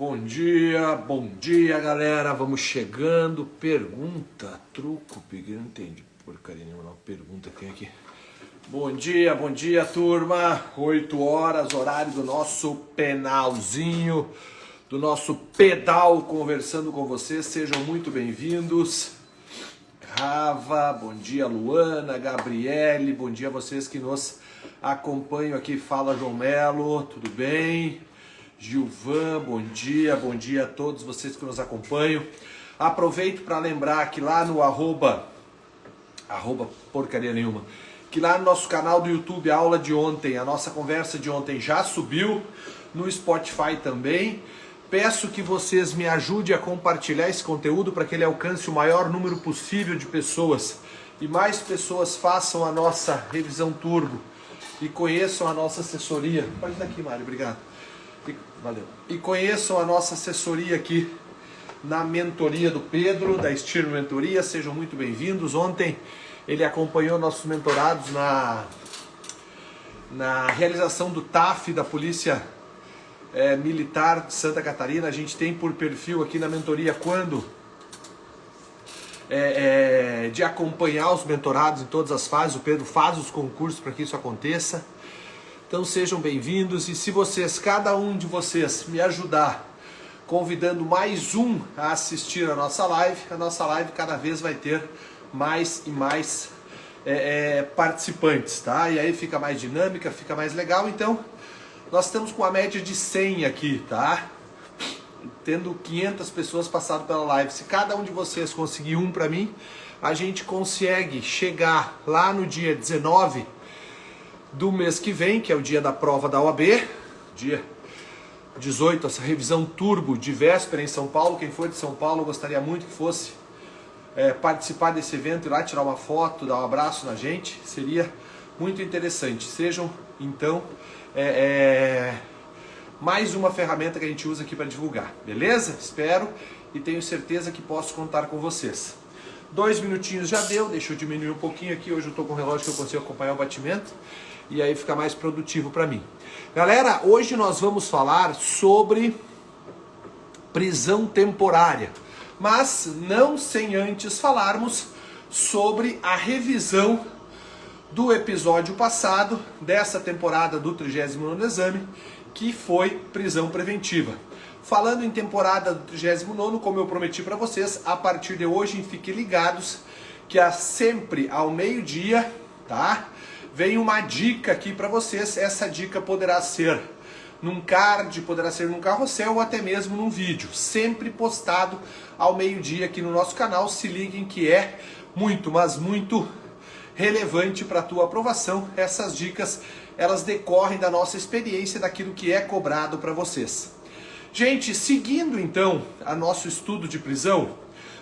Bom dia galera, vamos chegando, pergunta, truco, peguei, não entendi porcaria nenhuma não, pergunta que tem aqui. Bom dia turma, 8 horas, horário do nosso penalzinho, do nosso pedal, conversando com vocês, sejam muito bem-vindos. Rava, bom dia Luana, Gabriele, bom dia a vocês que nos acompanham aqui, fala João Melo, tudo bem? Gilvan, bom dia a todos vocês que nos acompanham. Aproveito para lembrar que lá no arroba porcaria nenhuma, que lá no nosso canal do YouTube, a aula de ontem, a nossa conversa de ontem já subiu, no Spotify também. Peço que vocês me ajudem a compartilhar esse conteúdo para que ele alcance o maior número possível de pessoas e mais pessoas façam a nossa revisão turbo e conheçam a nossa assessoria. Pode ir daqui, Mário, obrigado. Valeu. E conheçam a nossa assessoria aqui na mentoria do Pedro, da Estilo Mentoria, sejam muito bem-vindos. Ontem ele acompanhou nossos mentorados na realização do TAF da Polícia Militar de Santa Catarina. A gente tem por perfil aqui na mentoria quando de acompanhar os mentorados em todas as fases. O Pedro faz os concursos para que isso aconteça. Então sejam bem-vindos, e se vocês, cada um de vocês, me ajudar convidando mais um a assistir a nossa live cada vez vai ter mais e mais participantes, tá? E aí fica mais dinâmica, fica mais legal. Então nós estamos com a média de 100 aqui, tá? Tendo 500 pessoas passado pela live. Se cada um de vocês conseguir um para mim, a gente consegue chegar lá no dia 19 do mês que vem, que é o dia da prova da OAB, dia 18, essa revisão turbo de véspera em São Paulo. Quem for de São Paulo, eu gostaria muito que fosse participar desse evento, ir lá tirar uma foto, dar um abraço na gente, seria muito interessante. Sejam, então, mais uma ferramenta que a gente usa aqui para divulgar, beleza? Espero e tenho certeza que posso contar com vocês. 2 minutinhos já deu, deixa eu diminuir um pouquinho aqui, hoje eu estou com um relógio que eu consigo acompanhar o batimento, e aí fica mais produtivo para mim. Galera, hoje nós vamos falar sobre prisão temporária, mas não sem antes falarmos sobre a revisão do episódio passado, dessa temporada do 39º exame, que foi prisão preventiva. Falando em temporada do 39º, como eu prometi para vocês, a partir de hoje, fiquem ligados que sempre ao meio-dia, tá? Vem uma dica aqui para vocês. Essa dica poderá ser num card, poderá ser num carrossel ou até mesmo num vídeo. Sempre postado ao meio-dia aqui no nosso canal. Se liguem que é muito, mas muito relevante para a tua aprovação. Essas dicas, elas decorrem da nossa experiência, daquilo que é cobrado para vocês. Gente, seguindo então a nosso estudo de prisão,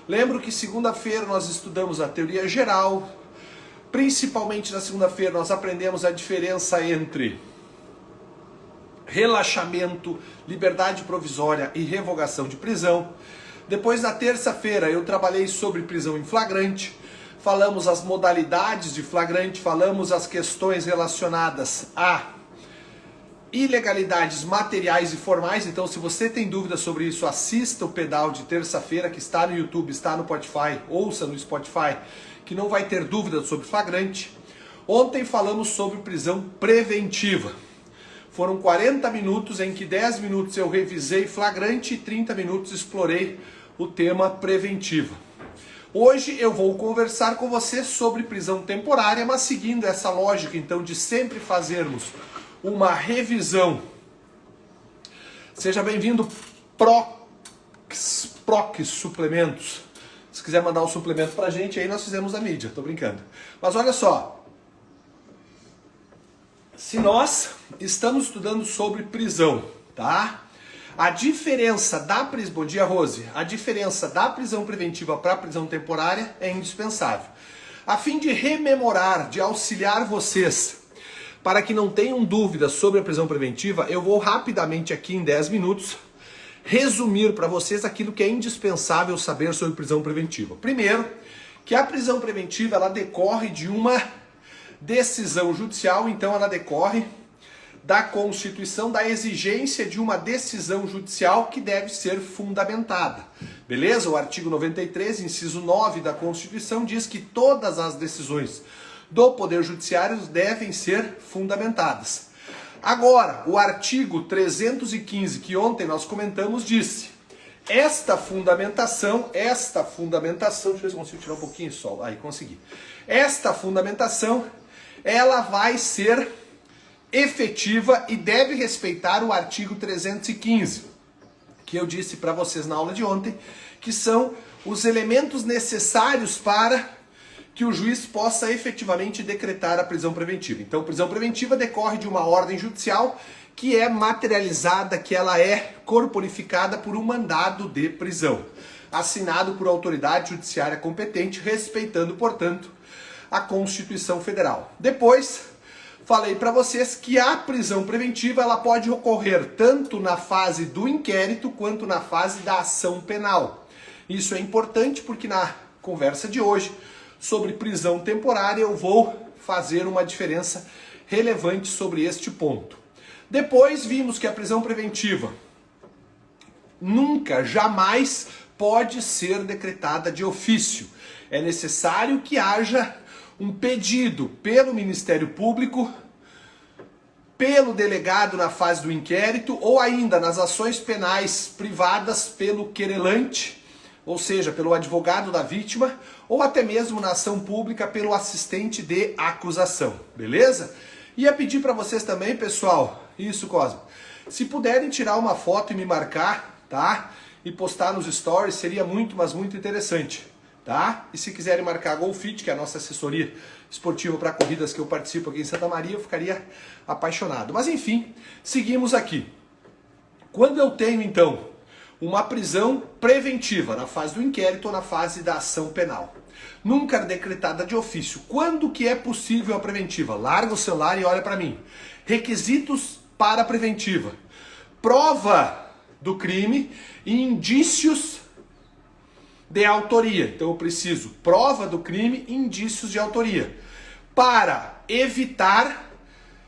lembro que segunda-feira nós estudamos a teoria geral. Principalmente na segunda-feira nós aprendemos a diferença entre relaxamento, liberdade provisória e revogação de prisão. Depois na terça-feira eu trabalhei sobre prisão em flagrante, falamos as modalidades de flagrante, falamos as questões relacionadas a ilegalidades materiais e formais. Então se você tem dúvidas sobre isso, assista o pedal de terça-feira que está no YouTube, está no Spotify, ouça no Spotify, que não vai ter dúvida sobre flagrante. Ontem falamos sobre prisão preventiva. Foram 40 minutos em que 10 minutos eu revisei flagrante e 30 minutos explorei o tema preventiva. Hoje eu vou conversar com você sobre prisão temporária, mas seguindo essa lógica então de sempre fazermos uma revisão. Seja bem-vindo, Prox Suplementos. Se quiser mandar um suplemento pra gente, aí nós fizemos a mídia, tô brincando. Mas olha só, se nós estamos estudando sobre prisão, tá? A diferença da prisão, bom dia Rose, a diferença da prisão preventiva para a prisão temporária é indispensável. A fim de rememorar, de auxiliar vocês, para que não tenham dúvidas sobre a prisão preventiva, eu vou rapidamente aqui em 10 minutos resumir para vocês aquilo que é indispensável saber sobre prisão preventiva. Primeiro, que a prisão preventiva ela decorre de uma decisão judicial, então ela decorre da Constituição da exigência de uma decisão judicial que deve ser fundamentada. Beleza? O artigo 93, inciso 9 da Constituição diz que todas as decisões do Poder Judiciário devem ser fundamentadas. Agora, o artigo 315, que ontem nós comentamos, disse: esta fundamentação, deixa eu ver se eu consigo tirar um pouquinho de sol, aí consegui. Esta fundamentação, ela vai ser efetiva e deve respeitar o artigo 315, que eu disse para vocês na aula de ontem, que são os elementos necessários para que o juiz possa efetivamente decretar a prisão preventiva. Então, prisão preventiva decorre de uma ordem judicial que é materializada, que ela é corporificada por um mandado de prisão, assinado por autoridade judiciária competente, respeitando, portanto, a Constituição Federal. Depois, falei para vocês que a prisão preventiva ela pode ocorrer tanto na fase do inquérito quanto na fase da ação penal. Isso é importante porque na conversa de hoje sobre prisão temporária eu vou fazer uma diferença relevante sobre este ponto. Depois vimos que a prisão preventiva nunca, jamais pode ser decretada de ofício. É necessário que haja um pedido pelo Ministério Público, pelo delegado na fase do inquérito ou ainda nas ações penais privadas pelo querelante, ou seja, pelo advogado da vítima, ou até mesmo na ação pública pelo assistente de acusação, beleza? Ia pedir para vocês também, pessoal, isso, Cosmo, se puderem tirar uma foto e me marcar, tá? E postar nos stories, seria muito, mas muito interessante, tá? E se quiserem marcar a GoFit, que é a nossa assessoria esportiva para corridas que eu participo aqui em Santa Maria, eu ficaria apaixonado. Mas enfim, seguimos aqui. Quando eu tenho, então, uma prisão preventiva na fase do inquérito ou na fase da ação penal, nunca decretada de ofício, quando que é possível a preventiva? Larga o celular e olha para mim. Requisitos para a preventiva: prova do crime e indícios de autoria. Então eu preciso prova do crime e indícios de autoria para evitar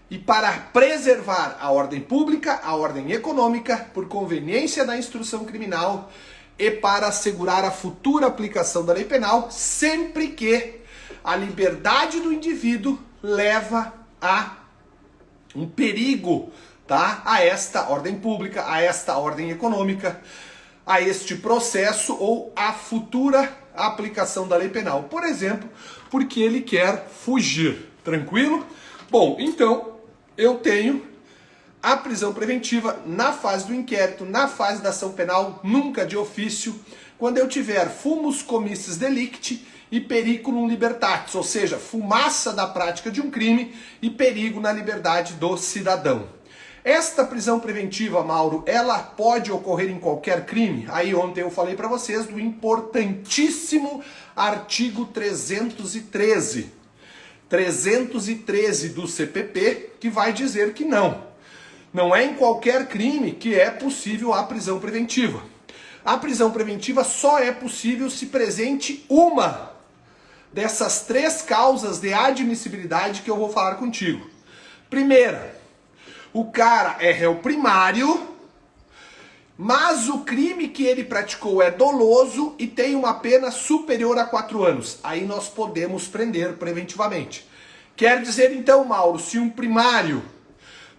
e para preservar a ordem pública, a ordem econômica, por conveniência da instrução criminal e para assegurar a futura aplicação da lei penal, sempre que a liberdade do indivíduo leva a um perigo, tá? A esta ordem pública, a esta ordem econômica, a este processo ou a futura aplicação da lei penal. Por exemplo, porque ele quer fugir. Tranquilo? Bom, então eu tenho a prisão preventiva na fase do inquérito, na fase da ação penal, nunca de ofício, quando eu tiver fumus commissis delicti e periculum libertatis, ou seja, fumaça da prática de um crime e perigo na liberdade do cidadão. Esta prisão preventiva, Mauro, ela pode ocorrer em qualquer crime? Aí ontem eu falei para vocês do importantíssimo artigo 313 do CPP, que vai dizer que não é em qualquer crime que é possível a prisão preventiva. A prisão preventiva só é possível se presente uma dessas três causas de admissibilidade que eu vou falar contigo. Primeira, o cara é réu primário, mas o crime que ele praticou é doloso e tem uma pena superior a 4 anos. Aí nós podemos prender preventivamente. Quer dizer então, Mauro, se um primário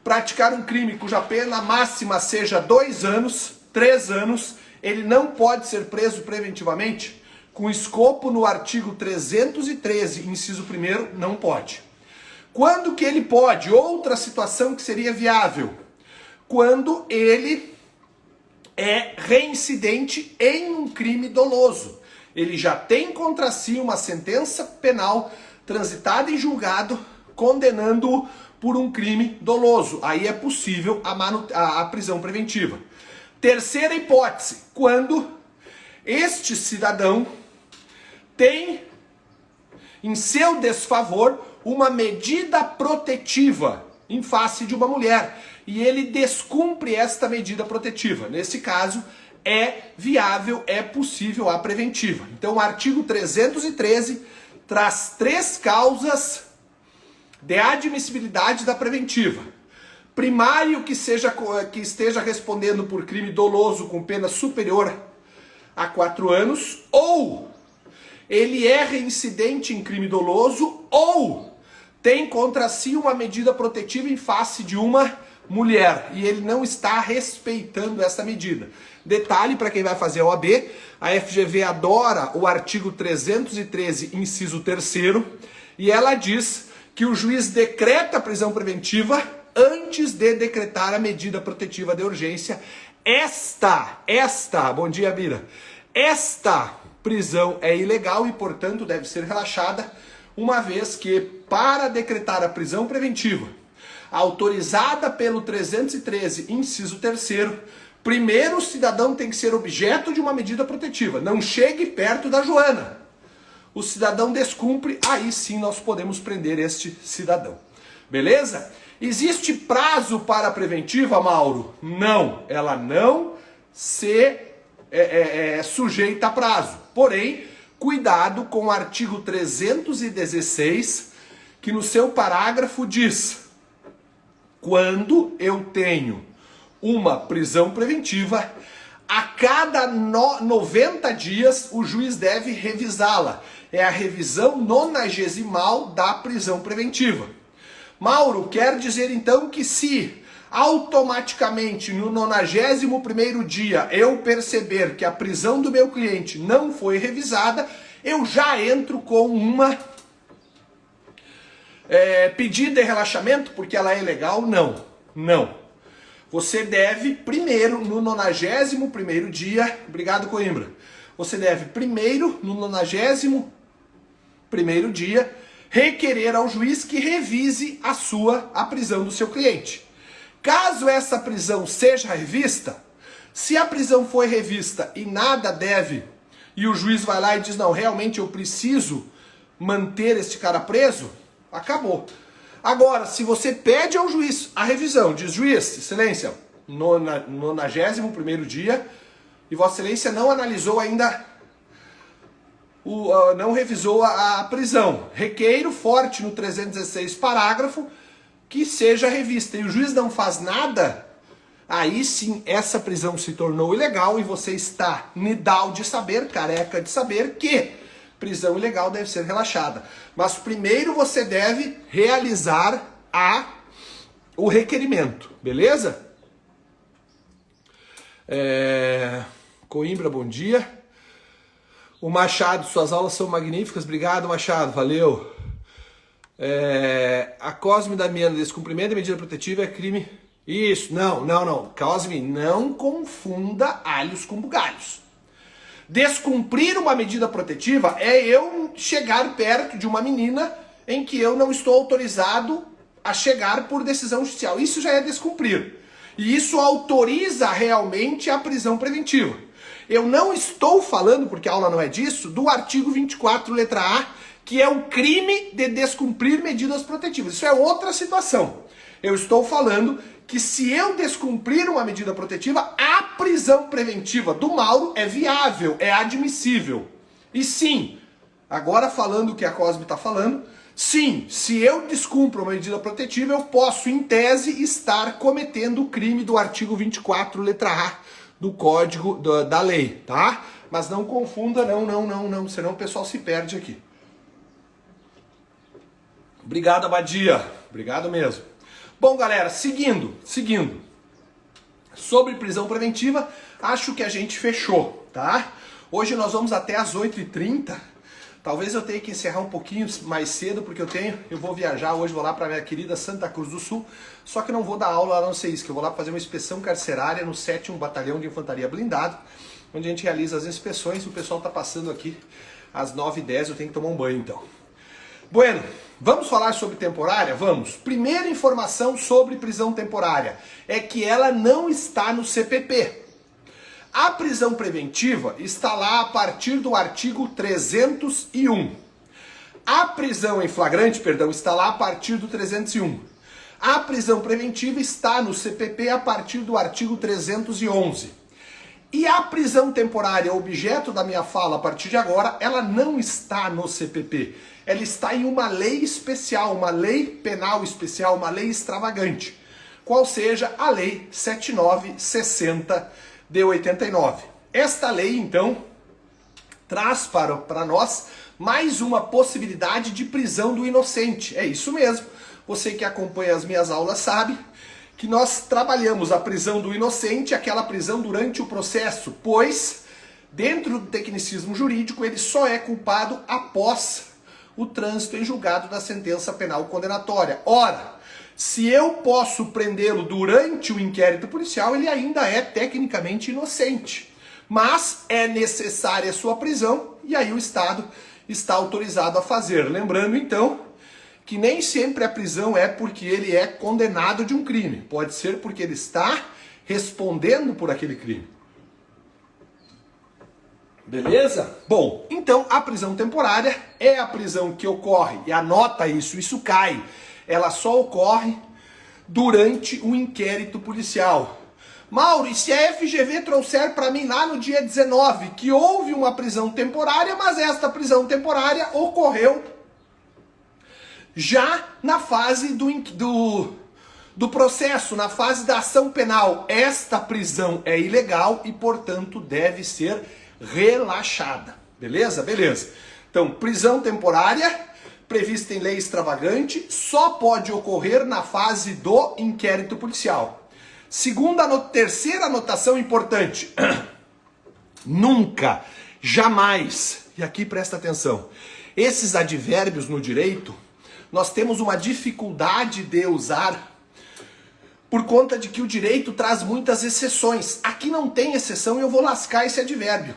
praticar um crime cuja pena máxima seja 2 anos, 3 anos, ele não pode ser preso preventivamente? Com escopo no artigo 313, inciso 1º, não pode. Quando que ele pode? Outra situação que seria viável. Quando ele é reincidente em um crime doloso. Ele já tem contra si uma sentença penal transitada em julgado, condenando-o por um crime doloso. Aí é possível a prisão preventiva. Terceira hipótese, quando este cidadão tem em seu desfavor uma medida protetiva em face de uma mulher e ele descumpre esta medida protetiva. Nesse caso, é viável, é possível a preventiva. Então, o artigo 313 traz 3 causas de admissibilidade da preventiva. primário que esteja respondendo por crime doloso com pena superior a 4 anos, ou ele é reincidente em crime doloso, ou tem contra si uma medida protetiva em face de uma mulher, e ele não está respeitando essa medida. Detalhe para quem vai fazer a OAB, a FGV adora o artigo 313, inciso 3º, e ela diz que o juiz decreta a prisão preventiva antes de decretar a medida protetiva de urgência. Bom dia, Bira. Esta prisão é ilegal e, portanto, deve ser relaxada, uma vez que, para decretar a prisão preventiva, autorizada pelo 313, inciso 3º, primeiro o cidadão tem que ser objeto de uma medida protetiva. Não chegue perto da Joana. O cidadão descumpre, aí sim nós podemos prender este cidadão. Beleza? Existe prazo para a preventiva, Mauro? Não. Ela não se sujeita a prazo. Porém, cuidado com o artigo 316, que no seu parágrafo diz: quando eu tenho uma prisão preventiva, a cada 90 dias o juiz deve revisá-la. É a revisão 90ª da prisão preventiva. Mauro, quer dizer então que se automaticamente no 91º dia eu perceber que a prisão do meu cliente não foi revisada, eu já entro com uma pedido de relaxamento porque ela é legal? Não. Você deve primeiro, no 91º dia, obrigado, Coimbra, você deve primeiro, no 91º dia, requerer ao juiz que revise a prisão do seu cliente. Caso essa prisão seja revista, se a prisão foi revista e nada deve, e o juiz vai lá e diz, não, realmente eu preciso manter este cara preso, acabou. Agora, se você pede ao juiz a revisão, diz, juiz, excelência, 91º dia, e vossa excelência não analisou ainda, não revisou a prisão, requeiro forte no 316 parágrafo, que seja revista, e o juiz não faz nada, aí sim essa prisão se tornou ilegal e você está nidal de saber, careca de saber que prisão ilegal deve ser relaxada. Mas primeiro você deve realizar o requerimento, beleza? Coimbra, bom dia. O Machado, suas aulas são magníficas, obrigado Machado, valeu. A Cosme Damiano, descumprimento da medida protetiva é crime. Isso, não. Cosme, não confunda alhos com bugalhos. Descumprir uma medida protetiva é eu chegar perto de uma menina em que eu não estou autorizado a chegar por decisão judicial. Isso já é descumprir. E isso autoriza realmente a prisão preventiva. Eu não estou falando, porque a aula não é disso, do artigo 24, letra A, que é o crime de descumprir medidas protetivas. Isso é outra situação. Eu estou falando que se eu descumprir uma medida protetiva, a prisão preventiva do Mauro é viável, é admissível. E sim, agora falando o que a Cosme está falando, sim, se eu descumpro uma medida protetiva, eu posso, em tese, estar cometendo o crime do artigo 24, letra A, do Código da Lei, tá? Mas não confunda, não, senão o pessoal se perde aqui. Obrigado, Abadia. Obrigado mesmo. Bom, galera, seguindo. Sobre prisão preventiva, acho que a gente fechou, tá? Hoje nós vamos até às 8h30. Talvez eu tenha que encerrar um pouquinho mais cedo, porque eu vou viajar hoje, vou lá para minha querida Santa Cruz do Sul, só que não vou dar aula, a não ser isso, que eu vou lá fazer uma inspeção carcerária no 7º Batalhão de Infantaria Blindado, onde a gente realiza as inspeções, o pessoal tá passando aqui às 9h10, eu tenho que tomar um banho então. Bueno, vamos falar sobre temporária? Vamos. Primeira informação sobre prisão temporária é que ela não está no CPP. A prisão preventiva está lá a partir do artigo 301. A prisão em flagrante, está lá a partir do 301. A prisão preventiva está no CPP a partir do artigo 311. E a prisão temporária, objeto da minha fala a partir de agora, ela não está no CPP. Ela está em uma lei especial, uma lei penal especial, uma lei extravagante. qual seja a Lei 7960 de 89. Esta lei, então, traz para nós mais uma possibilidade de prisão do inocente. É isso mesmo. Você que acompanha as minhas aulas sabe que nós trabalhamos a prisão do inocente, aquela prisão durante o processo, pois, dentro do tecnicismo jurídico, ele só é culpado após o trânsito em julgado da sentença penal condenatória. Ora, se eu posso prendê-lo durante o inquérito policial, ele ainda é tecnicamente inocente. Mas é necessária a sua prisão e aí o Estado está autorizado a fazer. Lembrando, então, que nem sempre a prisão é porque ele é condenado de um crime. Pode ser porque ele está respondendo por aquele crime. Beleza? Bom, então a prisão temporária é a prisão que ocorre, e anota isso cai. Ela só ocorre durante o inquérito policial. Mauro, e se a FGV trouxer para mim lá no dia 19 que houve uma prisão temporária, mas esta prisão temporária ocorreu já na fase do processo, na fase da ação penal. Esta prisão é ilegal e, portanto, deve ser relaxada. Beleza? Beleza. Então, prisão temporária, prevista em lei extravagante, só pode ocorrer na fase do inquérito policial. Terceira anotação importante. Nunca, jamais, e aqui presta atenção, esses advérbios no direito, nós temos uma dificuldade de usar por conta de que o direito traz muitas exceções. Aqui não tem exceção e eu vou lascar esse advérbio.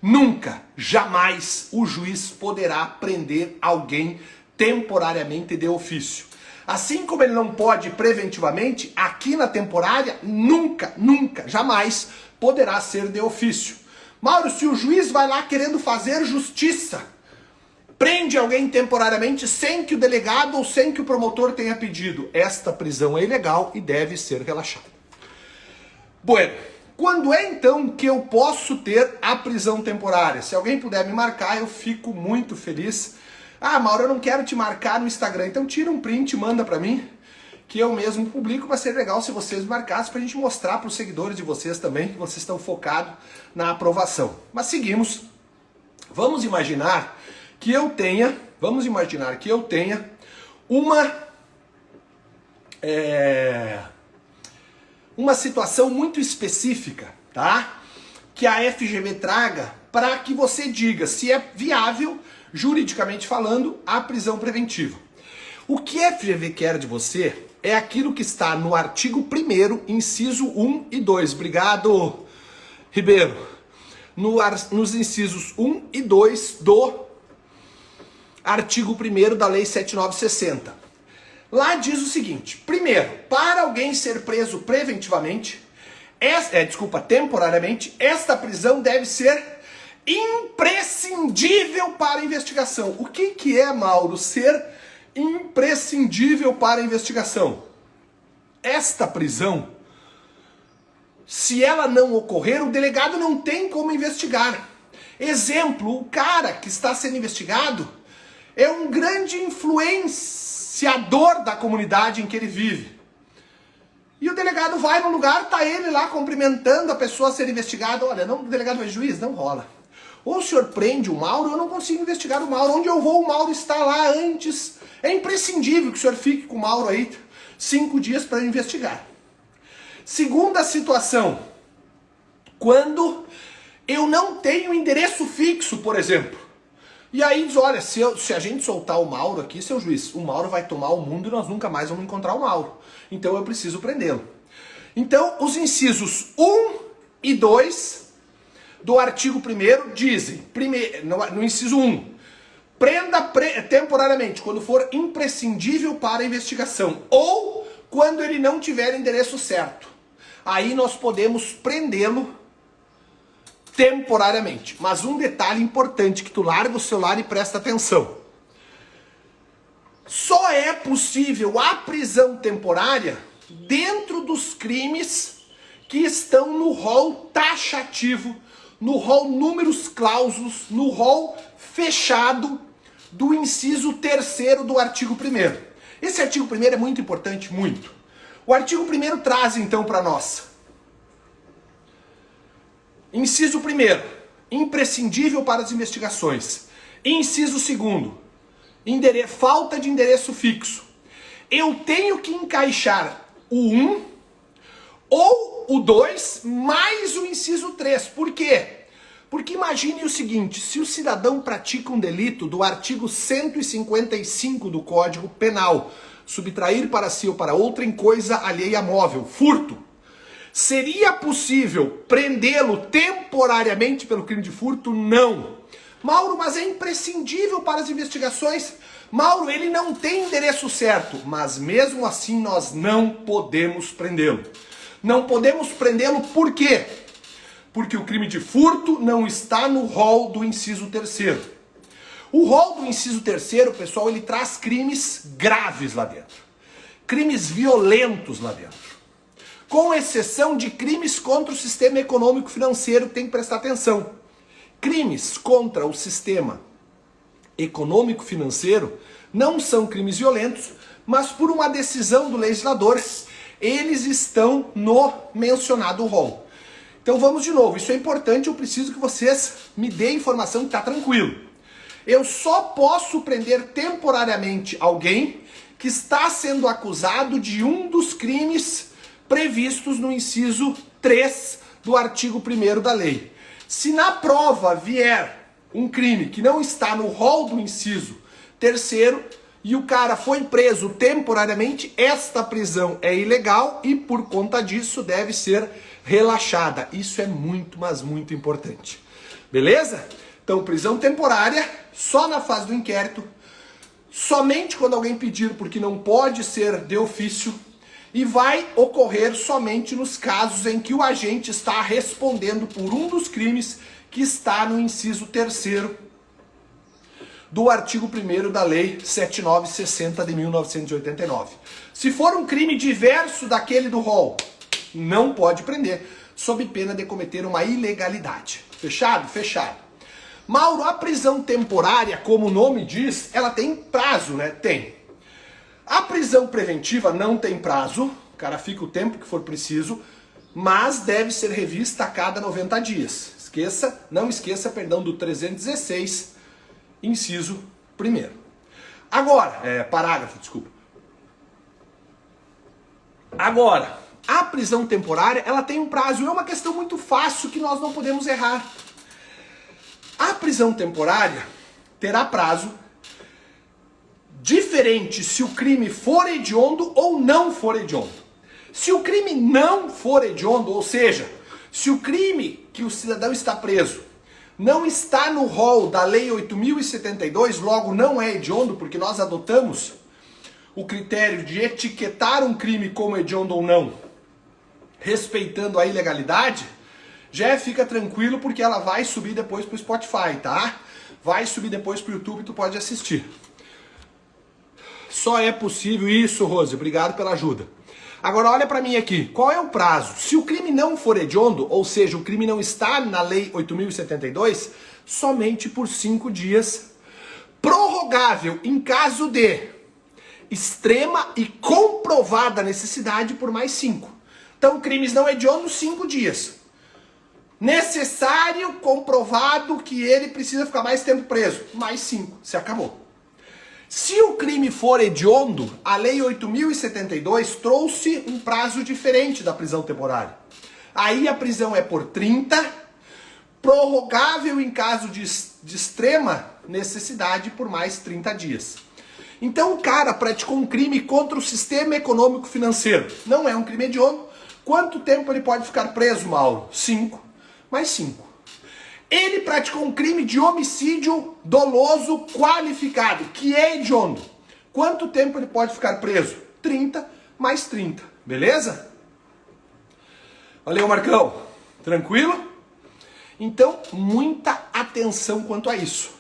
Nunca, jamais o juiz poderá prender alguém temporariamente de ofício. Assim como ele não pode preventivamente, aqui na temporária, nunca, jamais poderá ser de ofício. Mauro, se o juiz vai lá querendo fazer justiça, prende alguém temporariamente sem que o delegado ou sem que o promotor tenha pedido, esta prisão é ilegal e deve ser relaxada. Bueno, quando é então que eu posso ter a prisão temporária? Se alguém puder me marcar, eu fico muito feliz. Ah, Mauro, eu não quero te marcar no Instagram, então tira um print e manda pra mim, que eu mesmo publico. Vai ser legal se vocês me marcassem pra gente mostrar pros seguidores de vocês também que vocês estão focados na aprovação. Mas seguimos. Vamos imaginar que eu tenha uma situação muito específica, tá? Que a FGV traga para que você diga se é viável, juridicamente falando, a prisão preventiva. O que a FGV quer de você é aquilo que está no artigo 1º, inciso 1 e 2. Obrigado, Ribeiro. Nos incisos 1 e 2 do artigo 1º da Lei 7960. Lá diz o seguinte: primeiro, para alguém ser preso preventivamente, temporariamente, esta prisão deve ser imprescindível para a investigação. O que é, Mauro, ser imprescindível para a investigação? Esta prisão, se ela não ocorrer, o delegado não tem como investigar. Exemplo, o cara que está sendo investigado é um grande influenciador da comunidade em que ele vive. E o delegado vai no lugar, tá ele lá cumprimentando a pessoa a ser investigada. Olha, não, o delegado é juiz, não rola. Ou o senhor prende o Mauro, eu não consigo investigar o Mauro. Onde eu vou, o Mauro está lá antes. É imprescindível que o senhor fique com o Mauro aí 5 dias para investigar. Segunda situação, quando eu não tenho endereço fixo, por exemplo. E aí diz, olha, se a gente soltar o Mauro aqui, seu juiz, o Mauro vai tomar o mundo e nós nunca mais vamos encontrar o Mauro. Então eu preciso prendê-lo. Então os incisos 1 e 2 do artigo 1º dizem, no inciso 1, prenda temporariamente quando for imprescindível para a investigação ou quando ele não tiver endereço certo. Aí nós podemos prendê-lo temporariamente. Mas um detalhe importante, que tu larga o celular e presta atenção. Só é possível a prisão temporária dentro dos crimes que estão no rol taxativo, no rol números clausos, no rol fechado do inciso 3º do artigo 1º. Esse artigo 1º é muito importante, muito. O artigo 1º traz então para nós. Inciso 1º, imprescindível para as investigações. Inciso 2º, falta de endereço fixo. Eu tenho que encaixar o 1 ou o 2 mais o inciso 3. Por quê? Porque imagine o seguinte, se o cidadão pratica um delito do artigo 155 do Código Penal, subtrair para si ou para outra em coisa alheia móvel, furto, seria possível prendê-lo temporariamente pelo crime de furto? Não. Mauro, mas é imprescindível para as investigações. Mauro, ele não tem endereço certo, mas mesmo assim nós não podemos prendê-lo. Não podemos prendê-lo por quê? Porque o crime de furto não está no rol do inciso 3º. O rol do inciso 3º, pessoal, ele traz crimes graves lá dentro. Crimes violentos lá dentro. Com exceção de crimes contra o sistema econômico financeiro, tem que prestar atenção. Crimes contra o sistema econômico financeiro não são crimes violentos, mas por uma decisão do legislador, eles estão no mencionado rol. Então vamos de novo, isso é importante, eu preciso que vocês me deem informação que está tranquilo. Eu só posso prender temporariamente alguém que está sendo acusado de um dos crimes previstos no inciso 3 do artigo 1º da lei. Se na prova vier um crime que não está no rol do inciso 3º e o cara foi preso temporariamente, esta prisão é ilegal e por conta disso deve ser relaxada. Isso é muito, mas muito importante. Beleza? Então, prisão temporária, só na fase do inquérito, somente quando alguém pedir, porque não pode ser de ofício, e vai ocorrer somente nos casos em que o agente está respondendo por um dos crimes que está no inciso 3º do artigo 1º da Lei 7960 de 1989. Se for um crime diverso daquele do rol, não pode prender, sob pena de cometer uma ilegalidade. Fechado? Fechado. Mauro, a prisão temporária, como o nome diz, ela tem prazo, né? Tem. A prisão preventiva não tem prazo, o cara fica o tempo que for preciso, mas deve ser revista a cada 90 dias. Não esqueça, do 316, inciso 1º. Agora, parágrafo, desculpa. Agora, a prisão temporária, ela tem um prazo, é uma questão muito fácil que nós não podemos errar. A prisão temporária terá prazo diferente se o crime for hediondo ou não for hediondo. Se o crime não for hediondo, ou seja, se o crime que o cidadão está preso não está no rol da Lei 8.072, logo não é hediondo, porque nós adotamos o critério de etiquetar um crime como hediondo ou não, respeitando a ilegalidade, já fica tranquilo porque ela vai subir depois pro Spotify, tá? Vai subir depois pro YouTube e tu pode assistir. Só é possível isso, Rose, obrigado pela ajuda. Agora olha pra mim aqui, qual é o prazo? Se o crime não for hediondo, ou seja, o crime não está na Lei 8.072, somente por 5 dias, prorrogável em caso de extrema e comprovada necessidade por mais 5. Então, crimes não hediondos, 5 dias. Necessário, comprovado que ele precisa ficar mais tempo preso, mais 5, se acabou. Se o crime for hediondo, a Lei 8.072 trouxe um prazo diferente da prisão temporária. Aí a prisão é por 30, prorrogável em caso de extrema necessidade por mais 30 dias. Então o cara praticou um crime contra o sistema econômico financeiro. Não é um crime hediondo. Quanto tempo ele pode ficar preso, Mauro? 5, mais 5. Ele praticou um crime de homicídio doloso qualificado, que é hediondo. Quanto tempo ele pode ficar preso? 30 mais 30, beleza? Valeu, Marcão. Tranquilo? Então, muita atenção quanto a isso.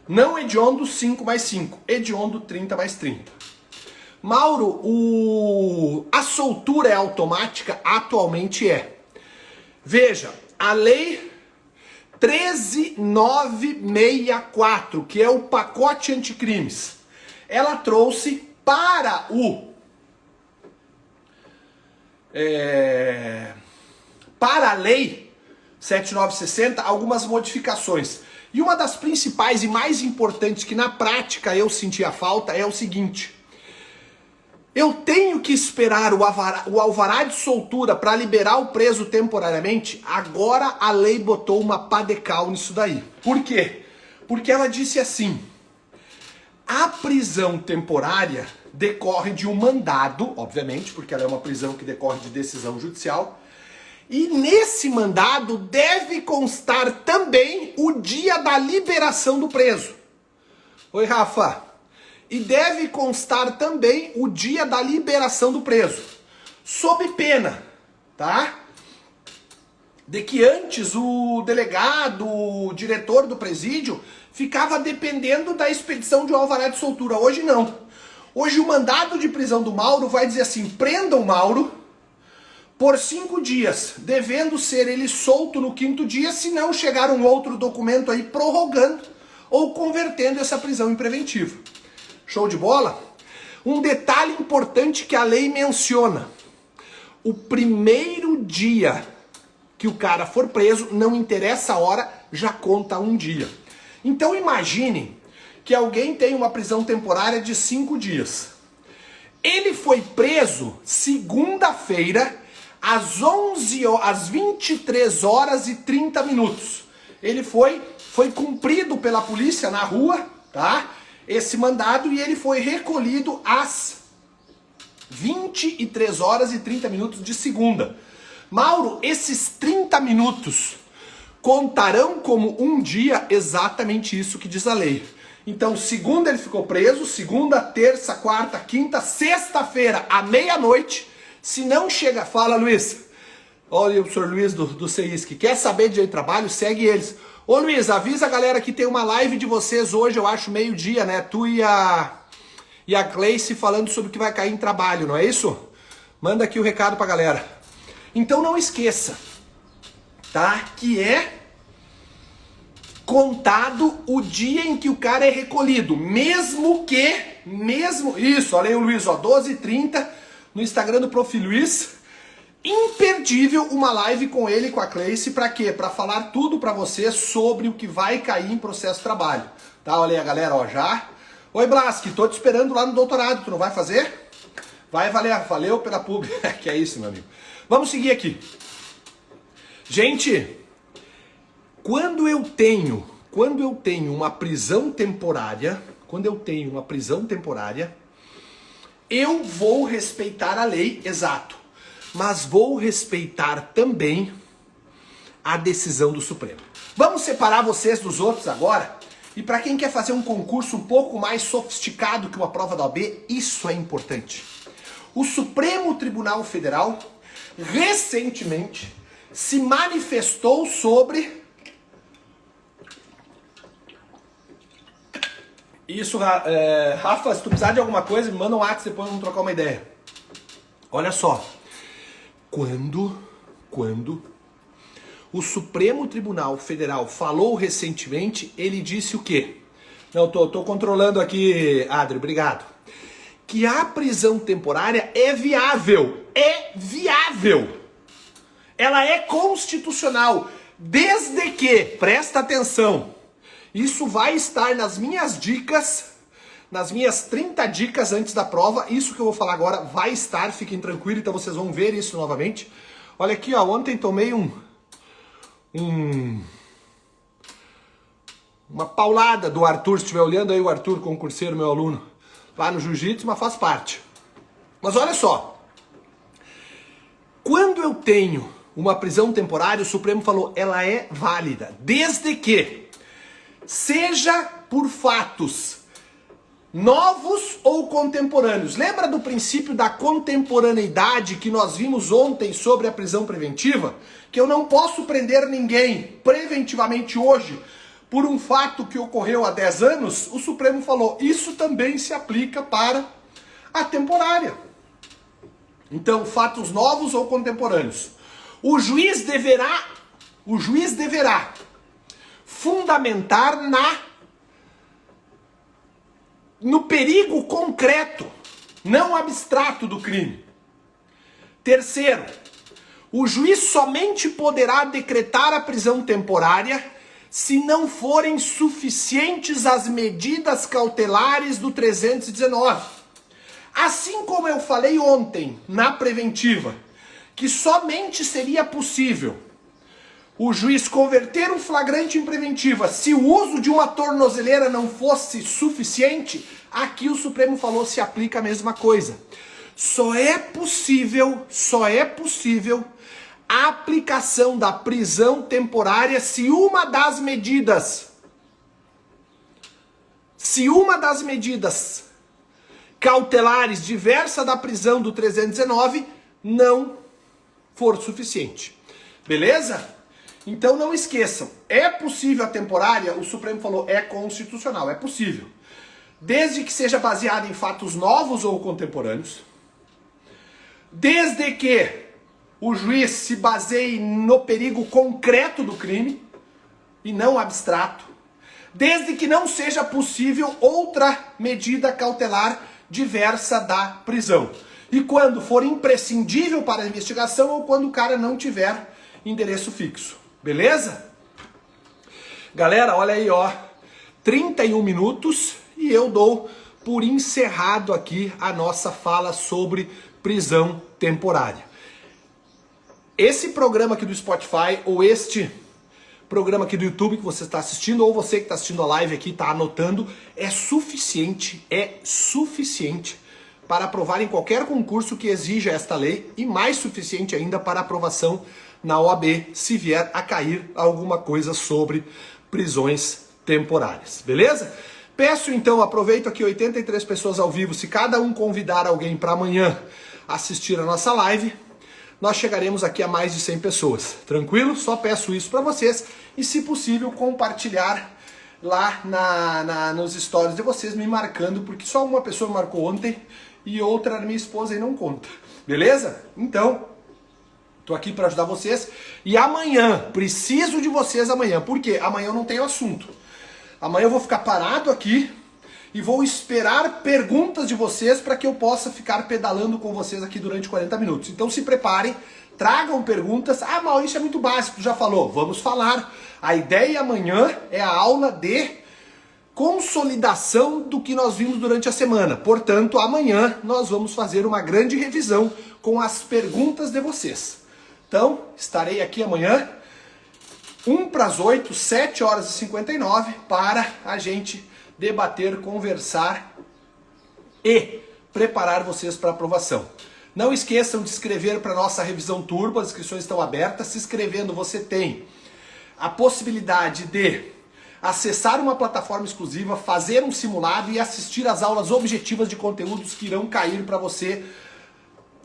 Não hediondo, 5 mais 5. Hediondo, 30 mais 30. Mauro, a soltura é automática? Atualmente é. Veja, a lei 13.964, que é o pacote anticrimes, ela trouxe para para a lei 7960 algumas modificações. E uma das principais e mais importantes que na prática eu senti a falta é o seguinte: eu tenho que esperar o alvará de soltura para liberar o preso temporariamente? Agora a lei botou uma pá de cal nisso daí. Por quê? Porque ela disse assim: a prisão temporária decorre de um mandado, obviamente, porque ela é uma prisão que decorre de decisão judicial, e nesse mandado deve constar também o dia da liberação do preso. Oi, Rafa. E deve constar também o dia da liberação do preso, sob pena, tá? De que antes o delegado, o diretor do presídio, ficava dependendo da expedição de um alvará de soltura. Hoje não. Hoje o mandado de prisão do Mauro vai dizer assim: prendam o Mauro por 5 dias, devendo ser ele solto no 5º dia, se não chegar um outro documento aí prorrogando ou convertendo essa prisão em preventiva. Show de bola? Um detalhe importante que a lei menciona: o primeiro dia que o cara for preso, não interessa a hora, já conta um dia. Então imagine que alguém tem uma prisão temporária de 5 dias. Ele foi preso segunda-feira às 23 horas e 30 minutos. Ele foi cumprido pela polícia na rua, tá? Esse mandado, e ele foi recolhido às 23 horas e 30 minutos de segunda. Mauro, esses 30 minutos contarão como um dia? Exatamente isso que diz a lei. Então, segunda ele ficou preso, segunda, terça, quarta, quinta, sexta-feira à meia-noite. Se não chega, fala, Luiz. Olha o senhor Luiz do CISC, quer saber de trabalho? Segue eles. Ô Luiz, avisa a galera que tem uma live de vocês hoje, eu acho meio-dia, né? Tu e a Gleice falando sobre o que vai cair em trabalho, não é isso? Manda aqui o recado pra galera. Então não esqueça, tá? Que é contado o dia em que o cara é recolhido. Mesmo isso, olha aí o Luiz, ó, 12h30 no Instagram do Prof. Luiz. Imperdível uma live com ele e com a Cleice, pra quê? Pra falar tudo pra você sobre o que vai cair em processo de trabalho. Tá, olha aí a galera, ó, já. Oi, Blaski, tô te esperando lá no doutorado, tu não vai fazer? Vai, valeu pela pub. Que é isso, meu amigo. Vamos seguir aqui. Gente, quando eu tenho uma prisão temporária, eu vou respeitar a lei, exato. Mas vou respeitar também a decisão do Supremo. Vamos separar vocês dos outros agora? E para quem quer fazer um concurso um pouco mais sofisticado que uma prova da OAB, isso é importante. O Supremo Tribunal Federal recentemente se manifestou sobre isso. Rafa, se tu precisar de alguma coisa, me manda um WhatsApp depois vamos trocar uma ideia. Olha só. Quando o Supremo Tribunal Federal falou recentemente, ele disse o quê? Não, tô controlando aqui, Adri, obrigado. Que a prisão temporária é viável. É viável. Ela é constitucional. Desde que, presta atenção, isso vai estar nas minhas dicas, nas minhas 30 dicas antes da prova. Isso que eu vou falar agora vai estar, fiquem tranquilos, então vocês vão ver isso novamente. Olha aqui, ó, ontem tomei uma paulada do Arthur, se estiver olhando aí o Arthur, concurseiro, meu aluno, lá no jiu-jitsu, mas faz parte. Mas olha só, quando eu tenho uma prisão temporária, o Supremo falou, ela é válida, desde que seja por fatos novos ou contemporâneos. Lembra do princípio da contemporaneidade que nós vimos ontem sobre a prisão preventiva? Que eu não posso prender ninguém preventivamente hoje por um fato que ocorreu há 10 anos. O Supremo falou, isso também se aplica para a temporária. Então, fatos novos ou contemporâneos. O juiz deverá fundamentar no perigo concreto, não abstrato do crime. Terceiro, o juiz somente poderá decretar a prisão temporária se não forem suficientes as medidas cautelares do 319. Assim como eu falei ontem na preventiva, que somente seria possível o juiz converter um flagrante em preventiva se o uso de uma tornozeleira não fosse suficiente, aqui o Supremo falou se aplica a mesma coisa. Só é possível a aplicação da prisão temporária se uma das medidas cautelares diversa da prisão do 319 não for suficiente. Beleza? Então não esqueçam, é possível a temporária, o Supremo falou, é constitucional, é possível. Desde que seja baseada em fatos novos ou contemporâneos, desde que o juiz se baseie no perigo concreto do crime e não abstrato, desde que não seja possível outra medida cautelar diversa da prisão. E quando for imprescindível para a investigação ou quando o cara não tiver endereço fixo. Beleza? Galera, olha aí, ó. 31 minutos e eu dou por encerrado aqui a nossa fala sobre prisão temporária. Esse programa aqui do Spotify ou este programa aqui do YouTube que você está assistindo ou você que está assistindo a live aqui, está anotando, é suficiente para aprovar em qualquer concurso que exija esta lei e mais suficiente ainda para aprovação na OAB se vier a cair alguma coisa sobre prisões temporárias, beleza? Peço então, aproveito aqui 83 pessoas ao vivo, se cada um convidar alguém para amanhã assistir a nossa live, nós chegaremos aqui a mais de 100 pessoas, tranquilo? Só peço isso para vocês e se possível compartilhar lá nos stories de vocês me marcando, porque só uma pessoa me marcou ontem e outra minha esposa e não conta, beleza? Então, tô aqui para ajudar vocês e amanhã, preciso de vocês amanhã, porque amanhã eu não tenho assunto. Amanhã eu vou ficar parado aqui e vou esperar perguntas de vocês para que eu possa ficar pedalando com vocês aqui durante 40 minutos. Então se preparem, tragam perguntas. Ah, Maurício, é muito básico, tu já falou. Vamos falar. A ideia amanhã é a aula de consolidação do que nós vimos durante a semana. Portanto, amanhã nós vamos fazer uma grande revisão com as perguntas de vocês. Então, estarei aqui amanhã, 7h para 8, 7h59, para a gente debater, conversar e preparar vocês para aprovação. Não esqueçam de se inscrever para a nossa revisão turbo, as inscrições estão abertas. Se inscrevendo, você tem a possibilidade de acessar uma plataforma exclusiva, fazer um simulado e assistir às aulas objetivas de conteúdos que irão cair para você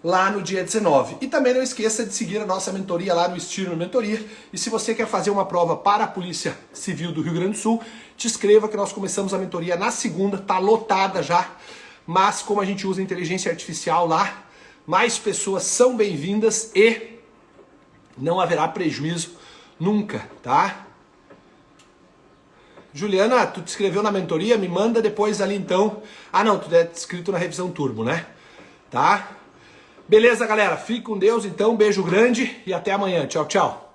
lá no dia 19. E também não esqueça de seguir a nossa mentoria lá no Estilo Mentoria. E se você quer fazer uma prova para a Polícia Civil do Rio Grande do Sul, te inscreva que nós começamos a mentoria na segunda, tá lotada já. Mas como a gente usa inteligência artificial lá, mais pessoas são bem-vindas e não haverá prejuízo nunca, tá? Juliana, tu te inscreveu na mentoria? Me manda depois ali então. Ah não, tu é inscrito na revisão turbo, né? Tá? Beleza, galera? Fique com Deus, então. Beijo grande e até amanhã. Tchau, tchau.